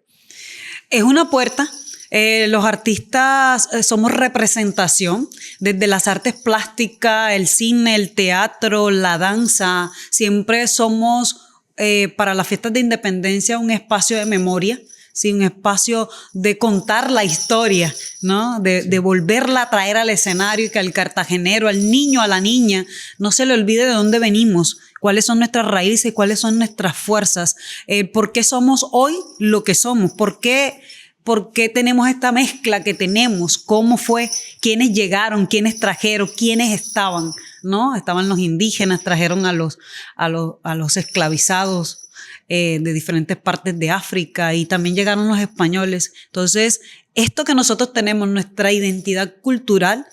Es una puerta. Los artistas somos representación desde las artes plásticas, el cine, el teatro, la danza. Siempre somos para las fiestas de independencia un espacio de memoria. Sí, un espacio de contar la historia, ¿no? De volverla a traer al escenario y que al cartagenero, al niño, a la niña, no se le olvide de dónde venimos, cuáles son nuestras raíces, cuáles son nuestras fuerzas, por qué somos hoy lo que somos, por qué tenemos esta mezcla que tenemos, cómo fue, quiénes llegaron, quiénes trajeron, quiénes estaban, ¿no? Estaban los indígenas, trajeron a los esclavizados de diferentes partes de África, y también llegaron los españoles. Entonces, esto que nosotros tenemos, nuestra identidad cultural,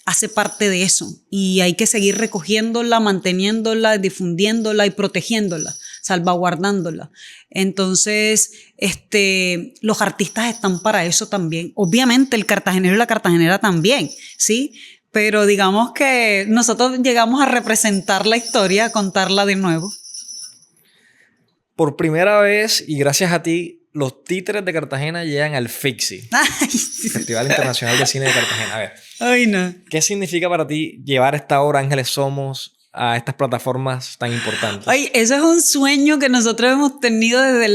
hace parte de eso, y hay que seguir recogiéndola, manteniéndola, difundiéndola y protegiéndola, salvaguardándola. Entonces, los artistas están para eso también. Obviamente el cartagenero y la cartagenera también, ¿sí? Pero digamos que nosotros llegamos a representar la historia, a contarla de nuevo. Por primera vez, y gracias a ti, los títeres de Cartagena llegan al FICSI, Festival Internacional de Cine de Cartagena. A ver, ay, no. ¿Qué significa para ti llevar esta obra Ángeles Somos a estas plataformas tan importantes? Ay, eso es un sueño que nosotros hemos tenido desde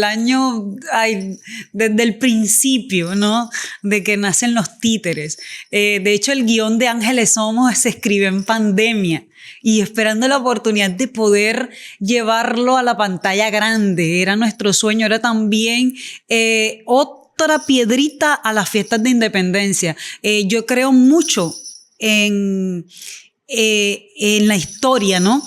desde el principio, ¿no? De que nacen los títeres. De hecho, el guión de Ángeles Somos se escribió en pandemia, y esperando la oportunidad de poder llevarlo a la pantalla grande. Era nuestro sueño, era también otra piedrita a las fiestas de independencia. Yo creo mucho en la historia, ¿no?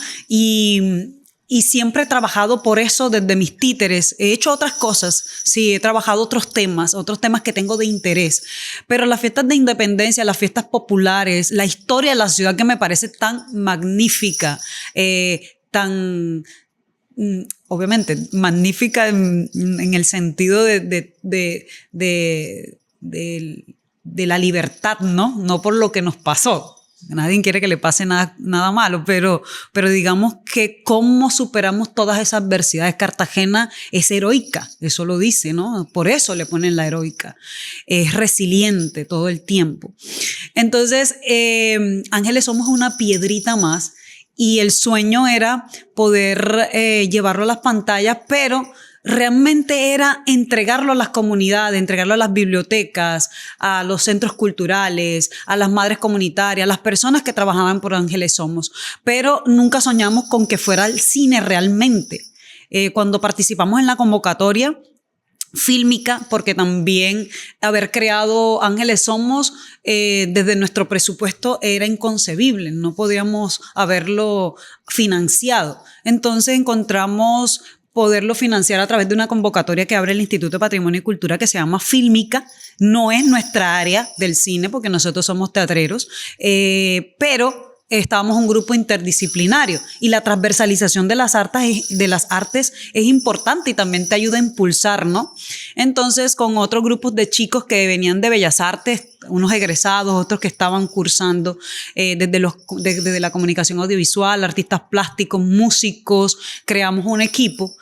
Y siempre he trabajado por eso desde mis títeres. He hecho otras cosas, sí, he trabajado otros temas que tengo de interés. Pero las fiestas de independencia, las fiestas populares, la historia de la ciudad, que me parece tan magnífica, tan obviamente magnífica en el sentido de la libertad, ¿no? No por lo que nos pasó. Nadie quiere que le pase nada malo, pero digamos que cómo superamos todas esas adversidades. Cartagena es heroica, eso lo dice, ¿no? Por eso le ponen la heroica. Es resiliente todo el tiempo. Entonces, Ángeles Somos una piedrita más, y el sueño era poder llevarlo a las pantallas, pero realmente era entregarlo a las comunidades, entregarlo a las bibliotecas, a los centros culturales, a las madres comunitarias, a las personas que trabajaban por Ángeles Somos. Pero nunca soñamos con que fuera el cine realmente. Cuando participamos en la convocatoria fílmica, porque también haber creado Ángeles Somos desde nuestro presupuesto era inconcebible, no podíamos haberlo financiado. Entonces encontramos poderlo financiar a través de una convocatoria que abre el Instituto de Patrimonio y Cultura, que se llama Fílmica. No es nuestra área del cine, porque nosotros somos teatreros, pero estábamos un grupo interdisciplinario y la transversalización de las artes es importante y también te ayuda a impulsar, ¿no? Entonces, con otros grupos de chicos que venían de Bellas Artes, unos egresados, otros que estaban cursando desde la comunicación audiovisual, artistas plásticos, músicos, creamos un equipo,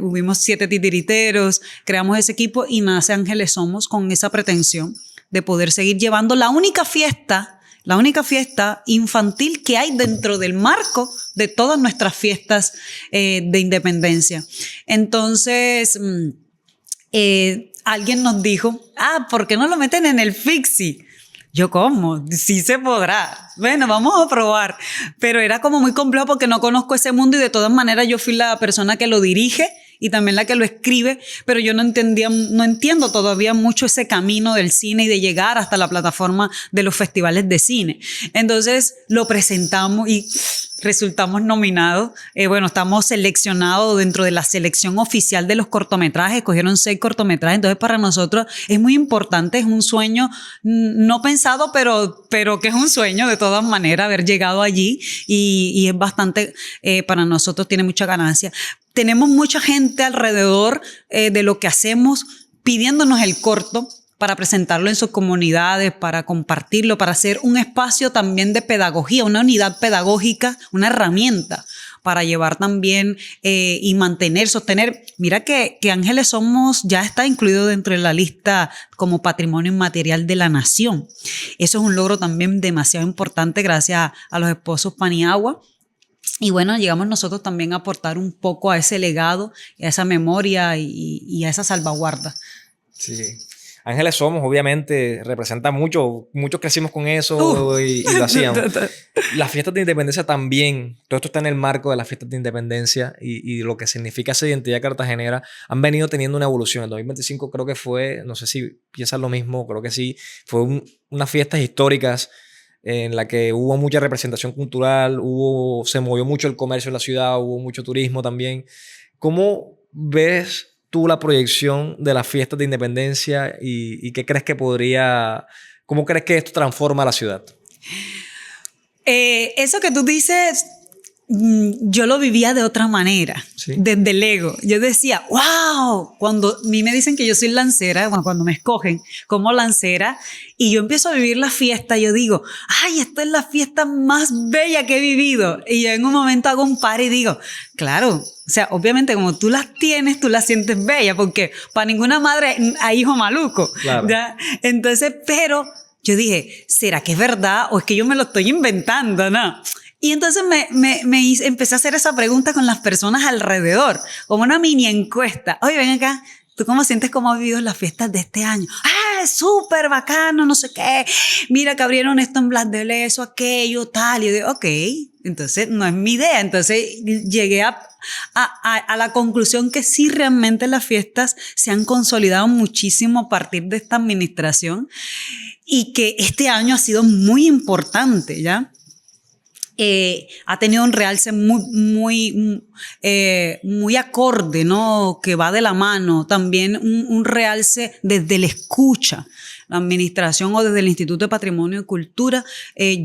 hubimos 7 titiriteros, creamos ese equipo y nace Ángeles Somos con esa pretensión de poder seguir llevando la única fiesta infantil que hay dentro del marco de todas nuestras fiestas de independencia. Entonces, alguien nos dijo, ¿por qué no lo meten en el Fixi? Yo, ¿cómo? Sí se podrá. Bueno, vamos a probar. Pero era como muy complejo porque no conozco ese mundo y de todas maneras yo fui la persona que lo dirige y también la que lo escribe, pero yo no entiendo todavía mucho ese camino del cine y de llegar hasta la plataforma de los festivales de cine. Entonces lo presentamos y resultamos nominados. Estamos seleccionados dentro de la selección oficial de los cortometrajes. Escogieron 6 cortometrajes. Entonces para nosotros es muy importante, es un sueño no pensado, pero que es un sueño de todas maneras haber llegado allí y es bastante, para nosotros tiene mucha ganancia. Tenemos mucha gente alrededor de lo que hacemos pidiéndonos el corto para presentarlo en sus comunidades, para compartirlo, para hacer un espacio también de pedagogía, una unidad pedagógica, una herramienta para llevar también y mantener, sostener. Mira que Ángeles Somos ya está incluido dentro de la lista como Patrimonio Inmaterial de la Nación. Eso es un logro también demasiado importante gracias a los esposos Paniagua. Y bueno, llegamos nosotros también a aportar un poco a ese legado, a esa memoria y a esa salvaguarda. Sí. Ángeles Somos, obviamente, representa mucho. Muchos crecimos con eso y lo hacíamos. Las fiestas de independencia también, todo esto está en el marco de las fiestas de independencia y lo que significa esa identidad cartagenera, han venido teniendo una evolución. El 2025 creo que fue, no sé si piensan lo mismo, creo que sí, fue unas fiestas históricas en la que hubo mucha representación cultural, se movió mucho el comercio en la ciudad, hubo mucho turismo también. ¿Cómo ves tú la proyección de las fiestas de independencia y qué crees que cómo crees que esto transforma a la ciudad? Eso que tú dices, yo lo vivía de otra manera, ¿sí? Desde el ego. Yo decía, wow, cuando a mí me dicen que yo soy lancera, cuando me escogen como lancera, y yo empiezo a vivir la fiesta, yo digo, ay, esta es la fiesta más bella que he vivido. Y yo en un momento hago un par y digo, claro, o sea, obviamente como tú las tienes, tú las sientes bella, porque para ninguna madre hay hijo maluco. Claro. ¿Ya? Entonces, pero yo dije, ¿será que es verdad o es que yo me lo estoy inventando, no? Y entonces empecé a hacer esa pregunta con las personas alrededor, como una mini encuesta. Oye, ven acá, ¿tú cómo sientes cómo has vivido las fiestas de este año? Súper bacano, no sé qué. Mira que abrieron esto en Blas de Lezo, aquello, tal. Y yo digo, ok, entonces no es mi idea. Entonces llegué a la conclusión que sí, realmente las fiestas se han consolidado muchísimo a partir de esta administración y que este año ha sido muy importante, ¿ya? Ha tenido un realce muy acorde, ¿no? Que va de la mano. También un realce desde la escucha. La administración o desde el Instituto de Patrimonio y Cultura.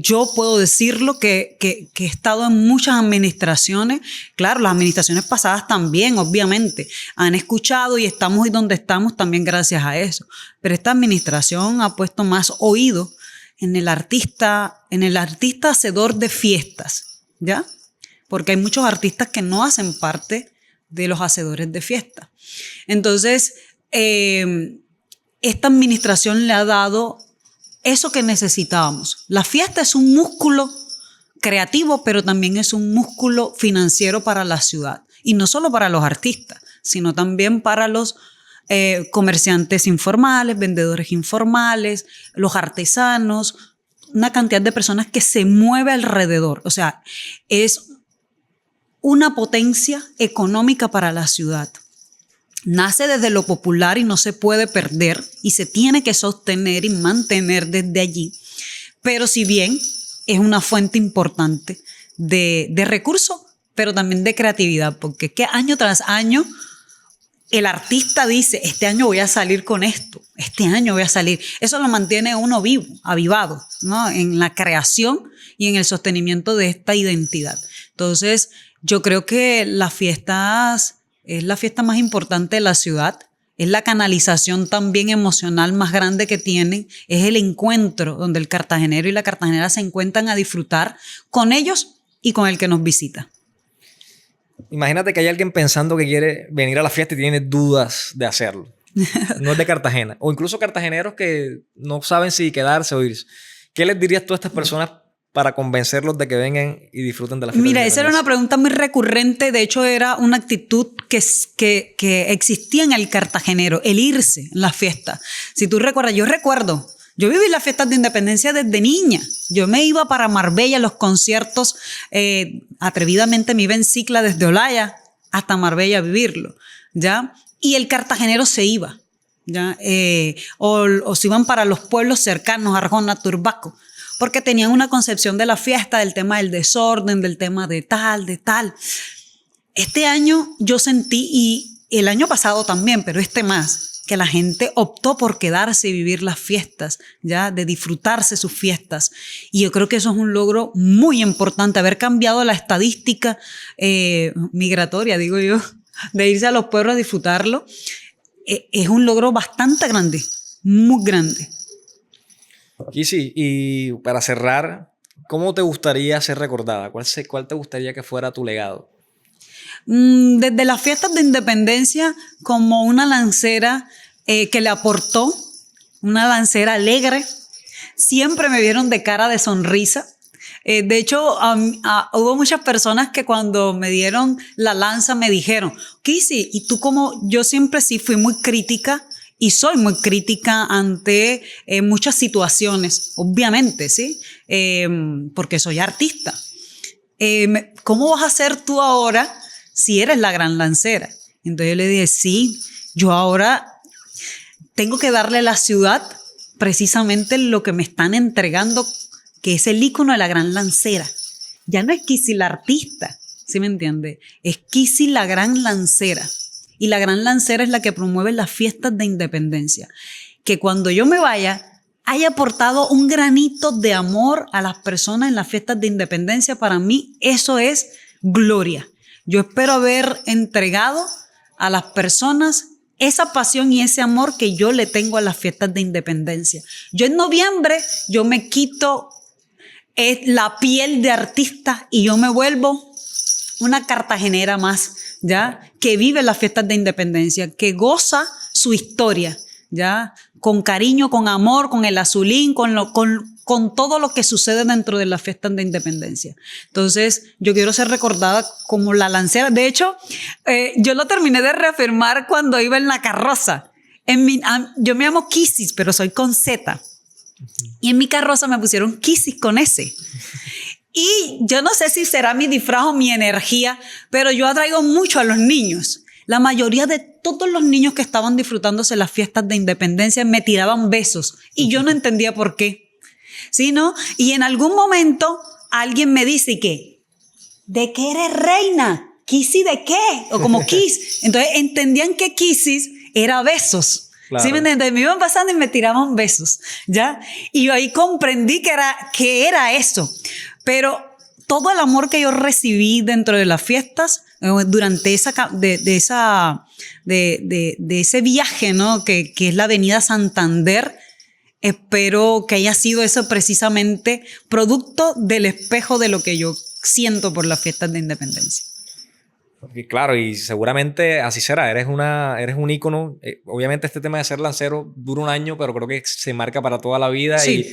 Yo puedo decirlo que he estado en muchas administraciones. Claro, las administraciones pasadas también, obviamente, han escuchado y estamos donde estamos también gracias a eso. Pero esta administración ha puesto más oído en el artista hacedor de fiestas, ¿ya? Porque hay muchos artistas que no hacen parte de los hacedores de fiestas. Entonces, esta administración le ha dado eso que necesitábamos. La fiesta es un músculo creativo, pero también es un músculo financiero para la ciudad. Y no solo para los artistas, sino también para los comerciantes informales, vendedores informales, los artesanos, una cantidad de personas que se mueve alrededor. O sea, es una potencia económica para la ciudad. Nace desde lo popular y no se puede perder y se tiene que sostener y mantener desde allí. Pero si bien es una fuente importante de recursos, pero también de creatividad, porque es que año tras año el artista dice, este año voy a salir con esto, este año voy a salir. Eso lo mantiene uno vivo, avivado, ¿no? En la creación y en el sostenimiento de esta identidad. Entonces, yo creo que las fiestas es la fiesta más importante de la ciudad. Es la canalización también emocional más grande que tienen. Es el encuentro donde el cartagenero y la cartagenera se encuentran a disfrutar con ellos y con el que nos visita. Imagínate que hay alguien pensando que quiere venir a la fiesta y tiene dudas de hacerlo. No es de Cartagena. O incluso cartageneros que no saben si quedarse o irse. ¿Qué les dirías tú a estas personas para convencerlos de que vengan y disfruten de la fiesta? Mira, esa era una pregunta muy recurrente. De hecho, era una actitud que existía en el cartagenero, el irse en las fiestas. Si tú recuerdas, yo viví las fiestas de independencia desde niña. Yo me iba para Marbella, los conciertos, atrevidamente me iba en cicla desde Olaya hasta Marbella a vivirlo, ¿ya? Y el cartagenero se iba, ¿ya? O se iban para los pueblos cercanos, Arjona, Turbaco, porque tenían una concepción de la fiesta, del tema del desorden, del tema de tal. Este año yo sentí, y el año pasado también, pero este más, que la gente optó por quedarse y vivir las fiestas, ya, de disfrutarse sus fiestas. Y yo creo que eso es un logro muy importante, haber cambiado la estadística migratoria, digo yo, de irse a los pueblos a disfrutarlo. Es un logro bastante grande, muy grande. Kissy, y para cerrar, ¿cómo te gustaría ser recordada? ¿Cuál te gustaría que fuera tu legado? Desde las fiestas de independencia, como una lancera que le aportó, una lancera alegre. Siempre me vieron de cara de sonrisa. De hecho, hubo muchas personas que cuando me dieron la lanza me dijeron, Kissy, ¿y tú cómo? Yo siempre sí fui muy crítica y soy muy crítica ante muchas situaciones, obviamente, ¿sí? Porque soy artista. ¿Cómo vas a ser tú ahora si eres la gran lancera? Entonces yo le dije, sí, yo ahora tengo que darle a la ciudad precisamente lo que me están entregando, que es el ícono de la gran lancera. Ya no es Kissy la artista, ¿sí me entiende? Es Kissy la gran lancera. Y la gran lancera es la que promueve las fiestas de independencia. Que cuando yo me vaya, haya aportado un granito de amor a las personas en las fiestas de independencia. Para mí eso es gloria. Yo espero haber entregado a las personas esa pasión y ese amor que yo le tengo a las fiestas de independencia. Yo en noviembre, yo me quito la piel de artista y yo me vuelvo una cartagenera más, ¿ya? Que vive las fiestas de independencia, que goza su historia, ¿ya? Con cariño, con amor, con el azulín, con todo lo que sucede dentro de las fiestas de independencia. Entonces, yo quiero ser recordada como la lancera. De hecho, yo lo terminé de reafirmar cuando iba en la carroza. Yo me llamo Kissy, pero soy con Z. Y en mi carroza me pusieron Kissy con S. Y yo no sé si será mi disfraz o mi energía, pero yo atraigo mucho a los niños. La mayoría de todos los niños que estaban disfrutándose las fiestas de independencia me tiraban besos y yo no entendía por qué. ¿Sí, no? Y en algún momento alguien me dice que, ¿de qué eres reina? ¿Kissy de qué? O como Kiss. Entonces entendían que Kissy era besos. Claro. ¿Sí me entiendes? Me iban pasando y me tiraban besos, ¿ya? Y yo ahí comprendí que era eso. Pero todo el amor que yo recibí dentro de las fiestas, durante ese viaje, ¿no? Que es la Avenida Santander, espero que haya sido eso precisamente producto del espejo de lo que yo siento por las fiestas de independencia. Y claro, y seguramente así será. Eres un ícono. Obviamente este tema de ser lancero dura un año, pero creo que se marca para toda la vida. Sí.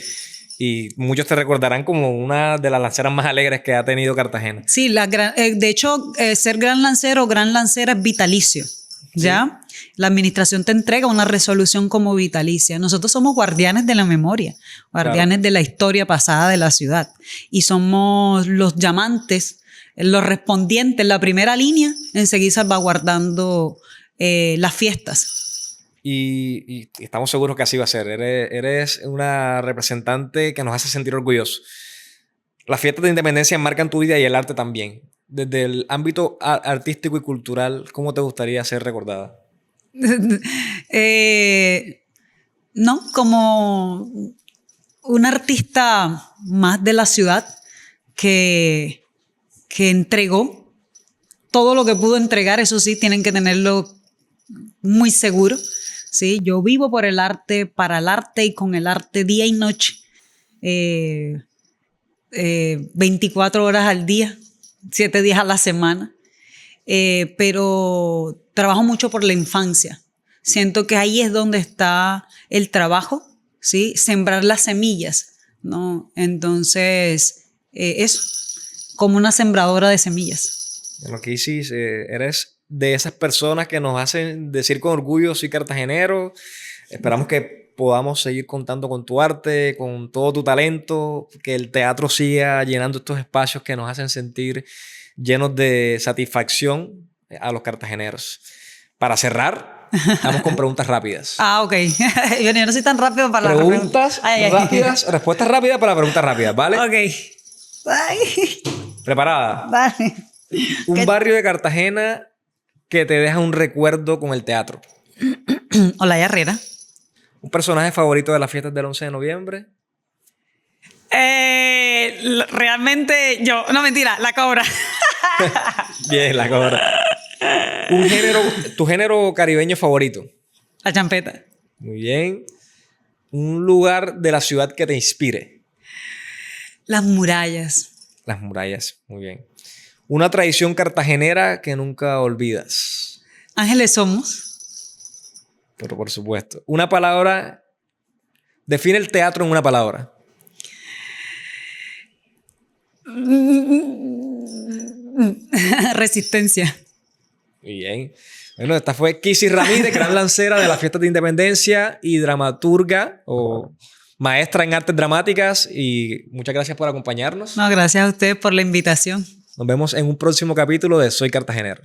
Y muchos te recordarán como una de las lanceras más alegres que ha tenido Cartagena. Sí, de hecho, ser gran lancero o gran lancera es vitalicio, ¿ya? Sí. La administración te entrega una resolución como vitalicia. Nosotros somos guardianes de la memoria, guardianes de la historia pasada de la ciudad. Y somos los llamantes, los respondientes, la primera línea en seguir salvaguardando las fiestas. Y estamos seguros que así va a ser. Eres una representante que nos hace sentir orgullosos. Las fiestas de independencia marcan tu vida y el arte también. Desde el ámbito artístico y cultural, ¿cómo te gustaría ser recordada? No, como un artista más de la ciudad, que entregó todo lo que pudo entregar. Eso sí, tienen que tenerlo muy seguro. ¿Sí? Yo vivo por el arte, para el arte y con el arte día y noche. 24 horas al día, 7 días a la semana. Pero trabajo mucho por la infancia. Siento que ahí es donde está el trabajo, ¿sí? Sembrar las semillas, ¿no? Entonces, eso, como una sembradora de semillas. Bueno, Kisis, eres de esas personas que nos hacen decir con orgullo, soy cartagenero. Esperamos que podamos seguir contando con tu arte, con todo tu talento, que el teatro siga llenando estos espacios que nos hacen sentir llenos de satisfacción a los cartageneros. Para cerrar, vamos con preguntas rápidas. Ok. Yo no soy tan rápido para las preguntas rápidas, respuestas rápidas para preguntas rápidas, ¿vale? Ok. ¿Preparada? Dale. Un barrio de Cartagena que te deja un recuerdo con el teatro. Olaya Herrera. ¿Un personaje favorito de las fiestas del 11 de noviembre? Realmente yo, no mentira, la cobra. Bien, la cobra. ¿Tu género caribeño favorito? La champeta. Muy bien. ¿Un lugar de la ciudad que te inspire? Las murallas. Las murallas, muy bien. ¿Una tradición cartagenera que nunca olvidas? Ángeles somos. Pero por supuesto. Una palabra. Define el teatro en una palabra. Resistencia. Muy bien. Bueno, esta fue Kisis Ramírez, gran lancera de las fiestas de independencia y dramaturga o maestra en artes dramáticas. Y muchas gracias por acompañarnos. No, gracias a ustedes por la invitación. Nos vemos en un próximo capítulo de Soy Cartagenero.